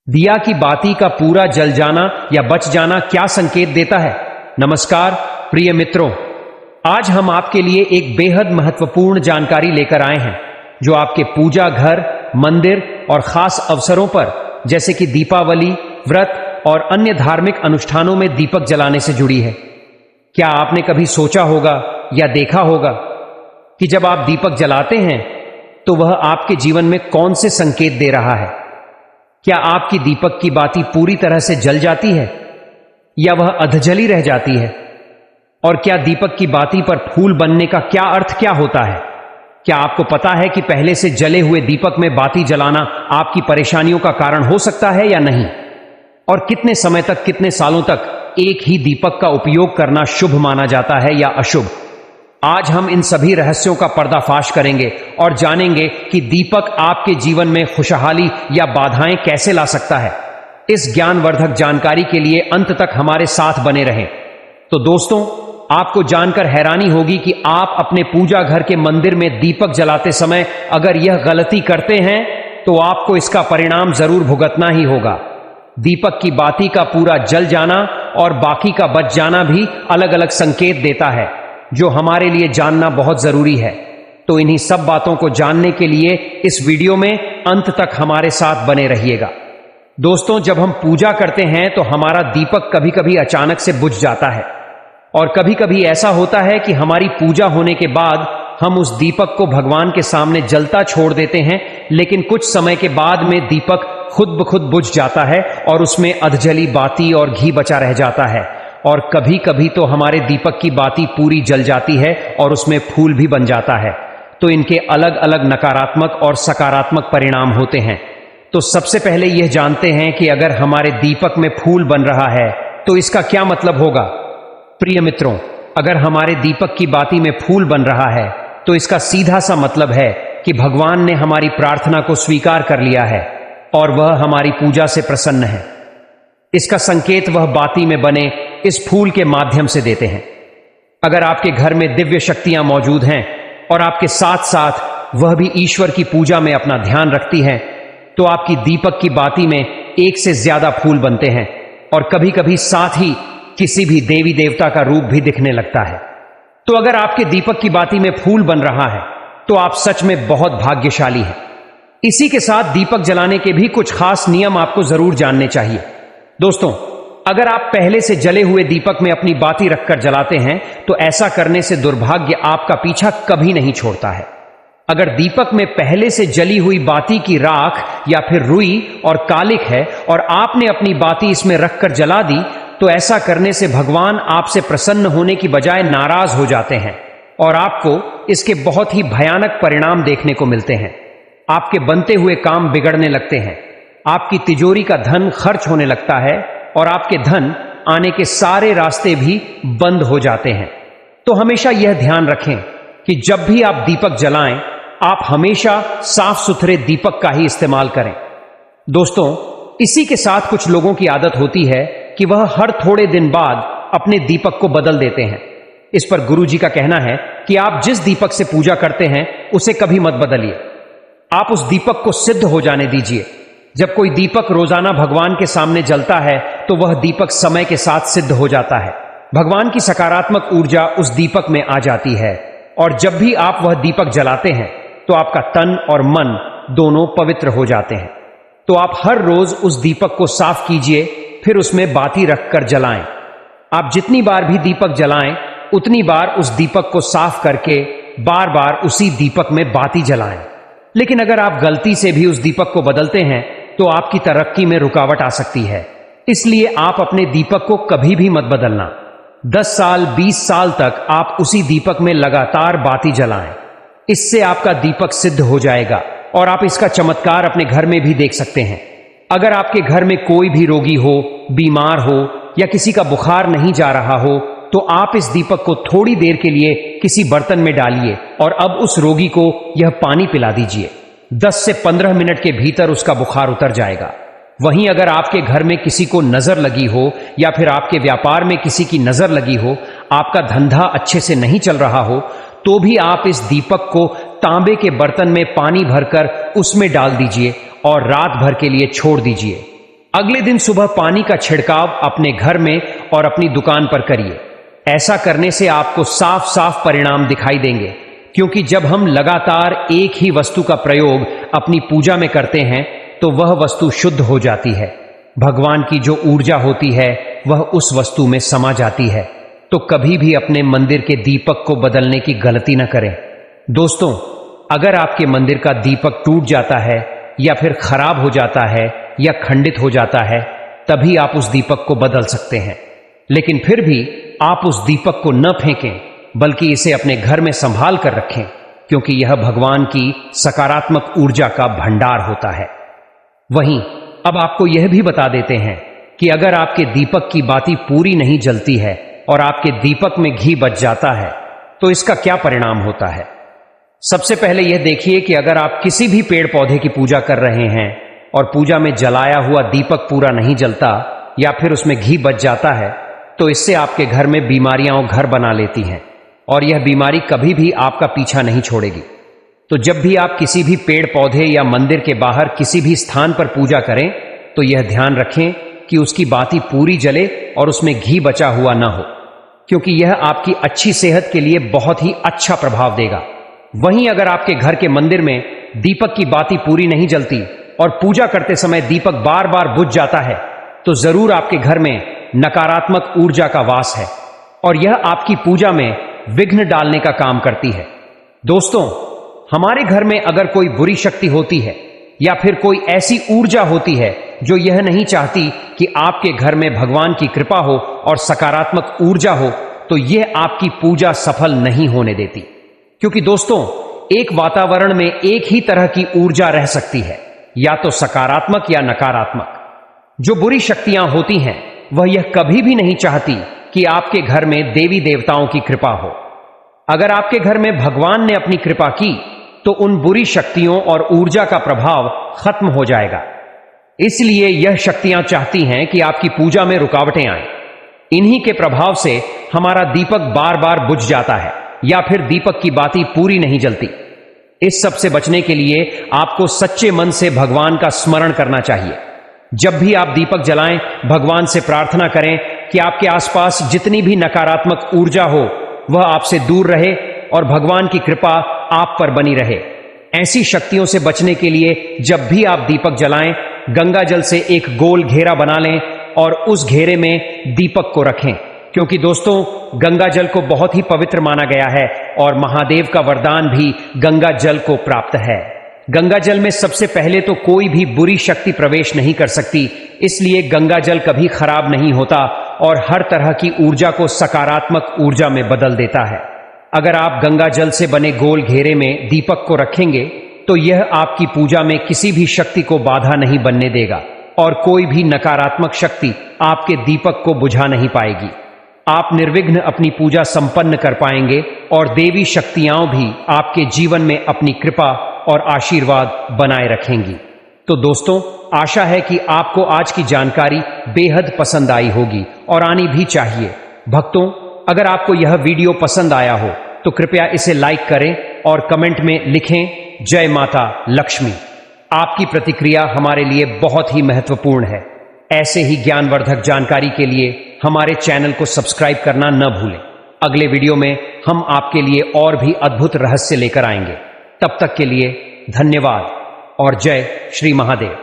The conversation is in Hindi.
दिया की बाती का पूरा जल जाना या बच जाना क्या संकेत देता है? नमस्कार प्रिय मित्रों, आज हम आपके लिए एक बेहद महत्वपूर्ण जानकारी लेकर आए हैं जो आपके पूजा घर, मंदिर और खास अवसरों पर जैसे कि दीपावली, व्रत और अन्य धार्मिक अनुष्ठानों में दीपक जलाने से जुड़ी है। क्या आपने कभी सोचा होगा या देखा होगा कि जब आप दीपक जलाते हैं तो वह आपके जीवन में कौन से संकेत दे रहा है? क्या आपकी दीपक की बाती पूरी तरह से जल जाती है या वह अधजली रह जाती है? और क्या दीपक की बाती पर फूल बनने का क्या होता है? क्या आपको पता है कि पहले से जले हुए दीपक में बाती जलाना आपकी परेशानियों का कारण हो सकता है या नहीं? और कितने समय तक, कितने सालों तक एक ही दीपक का उपयोग करना शुभ माना जाता है या अशुभ? आज हम इन सभी रहस्यों का पर्दाफाश करेंगे और जानेंगे कि दीपक आपके जीवन में खुशहाली या बाधाएं कैसे ला सकता है। इस ज्ञानवर्धक जानकारी के लिए अंत तक हमारे साथ बने रहें। तो दोस्तों, आपको जानकर हैरानी होगी कि आप अपने पूजा घर के मंदिर में दीपक जलाते समय अगर यह गलती करते हैं तो आपको इसका परिणाम जरूर भुगतना ही होगा। दीपक की बाती का पूरा जल जाना और बाकी का बच जाना भी अलग अलग संकेत देता है जो हमारे लिए जानना बहुत जरूरी है। तो इन्हीं सब बातों को जानने के लिए इस वीडियो में अंत तक हमारे साथ बने रहिएगा। दोस्तों, जब हम पूजा करते हैं तो हमारा दीपक कभी कभी अचानक से बुझ जाता है और कभी कभी ऐसा होता है कि हमारी पूजा होने के बाद हम उस दीपक को भगवान के सामने जलता छोड़ देते हैं, लेकिन कुछ समय के बाद में दीपक खुद ब खुद बुझ जाता है और उसमें अधजली बाती और घी बचा रह जाता है। और कभी कभी तो हमारे दीपक की बाती पूरी जल जाती है और उसमें फूल भी बन जाता है। तो इनके अलग अलग नकारात्मक और सकारात्मक परिणाम होते हैं। तो सबसे पहले यह जानते हैं कि अगर हमारे दीपक में फूल बन रहा है तो इसका क्या मतलब होगा। प्रिय मित्रों, अगर हमारे दीपक की बाती में फूल बन रहा है तो इसका सीधा सा मतलब है कि भगवान ने हमारी प्रार्थना को स्वीकार कर लिया है और वह हमारी पूजा से प्रसन्न है। इसका संकेत वह बाती में बने इस फूल के माध्यम से देते हैं। अगर आपके घर में दिव्य शक्तियां मौजूद हैं और आपके साथ साथ वह भी ईश्वर की पूजा में अपना ध्यान रखती हैं, तो आपकी दीपक की बाती में एक से ज्यादा फूल बनते हैं और कभी कभी साथ ही किसी भी देवी देवता का रूप भी दिखने लगता है। तो अगर आपके दीपक की बाती में फूल बन रहा है तो आप सच में बहुत भाग्यशाली हैं। इसी के साथ दीपक जलाने के भी कुछ खास नियम आपको जरूर जानने चाहिए। दोस्तों, अगर आप पहले से जले हुए दीपक में अपनी बाती रखकर जलाते हैं तो ऐसा करने से दुर्भाग्य आपका पीछा कभी नहीं छोड़ता है। अगर दीपक में पहले से जली हुई बाती की राख या फिर रुई और कालिक है और आपने अपनी बाती इसमें रखकर जला दी तो ऐसा करने से भगवान आपसे प्रसन्न होने की बजाय नाराज हो जाते हैं और आपको इसके बहुत ही भयानक परिणाम देखने को मिलते हैं। आपके बनते हुए काम बिगड़ने लगते हैं, आपकी तिजोरी का धन खर्च होने लगता है और आपके धन आने के सारे रास्ते भी बंद हो जाते हैं। तो हमेशा यह ध्यान रखें कि जब भी आप दीपक जलाएं, आप हमेशा साफ सुथरे दीपक का ही इस्तेमाल करें। दोस्तों, इसी के साथ कुछ लोगों की आदत होती है कि वह हर थोड़े दिन बाद अपने दीपक को बदल देते हैं। इस पर गुरुजी का कहना है कि आप जिस दीपक से पूजा करते हैं उसे कभी मत बदलिए। आप उस दीपक को सिद्ध हो जाने दीजिए। जब कोई दीपक रोजाना भगवान के सामने जलता है तो वह दीपक समय के साथ सिद्ध हो जाता है। भगवान की सकारात्मक ऊर्जा उस दीपक में आ जाती है और जब भी आप वह दीपक जलाते हैं तो आपका तन और मन दोनों पवित्र हो जाते हैं। तो आप हर रोज उस दीपक को साफ कीजिए, फिर उसमें बाती रखकर जलाएं। आप जितनी बार भी दीपक जलाएं उतनी बार उस दीपक को साफ करके बार बार उसी दीपक में बाती जलाएं। लेकिन अगर आप गलती से भी उस दीपक को बदलते हैं तो आपकी तरक्की में रुकावट आ सकती है। इसलिए आप अपने दीपक को कभी भी मत बदलना। 10 साल 20 साल तक आप उसी दीपक में लगातार बाती जलाएं। इससे आपका दीपक सिद्ध हो जाएगा और आप इसका चमत्कार अपने घर में भी देख सकते हैं। अगर आपके घर में कोई भी रोगी हो, बीमार हो या किसी का बुखार नहीं जा रहा हो तो आप इस दीपक को थोड़ी देर के लिए किसी बर्तन में डालिए और अब उस रोगी को यह पानी पिला दीजिए। 10 से 15 मिनट के भीतर उसका बुखार उतर जाएगा। वहीं अगर आपके घर में किसी को नजर लगी हो या फिर आपके व्यापार में किसी की नजर लगी हो, आपका धंधा अच्छे से नहीं चल रहा हो, तो भी आप इस दीपक को तांबे के बर्तन में पानी भरकर उसमें डाल दीजिए और रात भर के लिए छोड़ दीजिए। अगले दिन सुबह पानी का छिड़काव अपने घर में और अपनी दुकान पर करिए। ऐसा करने से आपको साफ साफ परिणाम दिखाई देंगे, क्योंकि जब हम लगातार एक ही वस्तु का प्रयोग अपनी पूजा में करते हैं तो वह वस्तु शुद्ध हो जाती है। भगवान की जो ऊर्जा होती है वह उस वस्तु में समा जाती है। तो कभी भी अपने मंदिर के दीपक को बदलने की गलती न करें। दोस्तों, अगर आपके मंदिर का दीपक टूट जाता है या फिर खराब हो जाता है या खंडित हो जाता है, तभी आप उस दीपक को बदल सकते हैं। लेकिन फिर भी आप उस दीपक को न फेंकें, बल्कि इसे अपने घर में संभाल कर रखें, क्योंकि यह भगवान की सकारात्मक ऊर्जा का भंडार होता है। वहीं अब आपको यह भी बता देते हैं कि अगर आपके दीपक की बाती पूरी नहीं जलती है और आपके दीपक में घी बच जाता है तो इसका क्या परिणाम होता है। सबसे पहले यह देखिए कि अगर आप किसी भी पेड़ पौधे की पूजा कर रहे हैं और पूजा में जलाया हुआ दीपक पूरा नहीं जलता या फिर उसमें घी बच जाता है, तो इससे आपके घर में बीमारियां घर बना लेती हैं और यह बीमारी कभी भी आपका पीछा नहीं छोड़ेगी। तो जब भी आप किसी भी पेड़ पौधे या मंदिर के बाहर किसी भी स्थान पर पूजा करें तो यह ध्यान रखें कि उसकी बाती पूरी जले और उसमें घी बचा हुआ ना हो, क्योंकि यह आपकी अच्छी सेहत के लिए बहुत ही अच्छा प्रभाव देगा। वहीं अगर आपके घर के मंदिर में दीपक की बाती पूरी नहीं जलती और पूजा करते समय दीपक बार बार बुझ जाता है, तो जरूर आपके घर में नकारात्मक ऊर्जा का वास है और यह आपकी पूजा में विघ्न डालने का काम करती है। दोस्तों, हमारे घर में अगर कोई बुरी शक्ति होती है या फिर कोई ऐसी ऊर्जा होती है जो यह नहीं चाहती कि आपके घर में भगवान की कृपा हो और सकारात्मक ऊर्जा हो, तो यह आपकी पूजा सफल नहीं होने देती। क्योंकि दोस्तों, एक वातावरण में एक ही तरह की ऊर्जा रह सकती है, या तो सकारात्मक या नकारात्मक। जो बुरी शक्तियां होती हैं वह यह कभी भी नहीं चाहती कि आपके घर में देवी देवताओं की कृपा हो। अगर आपके घर में भगवान ने अपनी कृपा की तो उन बुरी शक्तियों और ऊर्जा का प्रभाव खत्म हो जाएगा। इसलिए यह शक्तियां चाहती हैं कि आपकी पूजा में रुकावटें आएं। इन्हीं के प्रभाव से हमारा दीपक बार बार बुझ जाता है या फिर दीपक की बाती पूरी नहीं जलती। इस सब से बचने के लिए आपको सच्चे मन से भगवान का स्मरण करना चाहिए। जब भी आप दीपक जलाएं, भगवान से प्रार्थना करें कि आपके आसपास जितनी भी नकारात्मक ऊर्जा हो वह आपसे दूर रहे और भगवान की कृपा आप पर बनी रहे। ऐसी शक्तियों से बचने के लिए जब भी आप दीपक जलाएं, गंगा जल से एक गोल घेरा बना लें और उस घेरे में दीपक को रखें, क्योंकि दोस्तों, गंगा जल को बहुत ही पवित्र माना गया है और महादेव का वरदान भी गंगा जल को प्राप्त है। गंगा जल में सबसे पहले तो कोई भी बुरी शक्ति प्रवेश नहीं कर सकती, इसलिए गंगा जल कभी खराब नहीं होता और हर तरह की ऊर्जा को सकारात्मक ऊर्जा में बदल देता है। अगर आप गंगा जल से बने गोल घेरे में दीपक को रखेंगे तो यह आपकी पूजा में किसी भी शक्ति को बाधा नहीं बनने देगा और कोई भी नकारात्मक शक्ति आपके दीपक को बुझा नहीं पाएगी। आप निर्विघ्न अपनी पूजा संपन्न कर पाएंगे और देवी शक्तियां भी आपके जीवन में अपनी कृपा और आशीर्वाद बनाए रखेंगी। तो दोस्तों, आशा है कि आपको आज की जानकारी बेहद पसंद आई होगी और आनी भी चाहिए। भक्तों, अगर आपको यह वीडियो पसंद आया हो तो कृपया इसे लाइक करें और कमेंट में लिखें जय माता लक्ष्मी। आपकी प्रतिक्रिया हमारे लिए बहुत ही महत्वपूर्ण है। ऐसे ही ज्ञानवर्धक जानकारी के लिए हमारे चैनल को सब्सक्राइब करना न भूलें। अगले वीडियो में हम आपके लिए और भी अद्भुत रहस्य लेकर आएंगे। तब तक के लिए धन्यवाद और जय श्री महादेव।